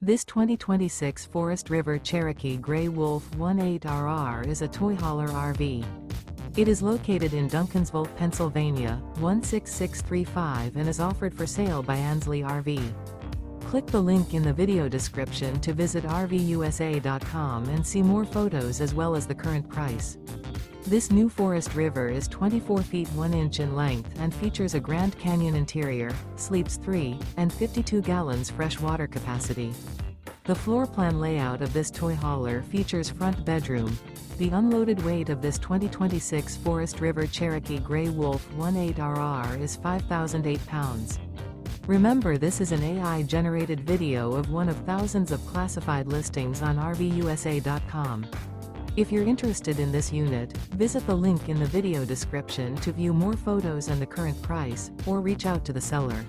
This 2026 Forest River Cherokee Grey Wolf 18RR is a toy hauler RV. It is located in Duncansville, Pennsylvania, 16635 and is offered for sale by Ansley RV. Click the link in the video description to visit RVUSA.com and see more photos as well as the current price. This new Forest River is 24 feet 1 inch in length and features a Grand Canyon interior, sleeps 3, and 52 gallons fresh water capacity. The floor plan layout of this toy hauler features front bedroom. The unloaded weight of this 2026 Forest River Cherokee Grey Wolf 18RR is 5,008 pounds. Remember, this is an AI-generated video of one of thousands of classified listings on RVUSA.com. If you're interested in this unit, visit the link in the video description to view more photos and the current price, or reach out to the seller.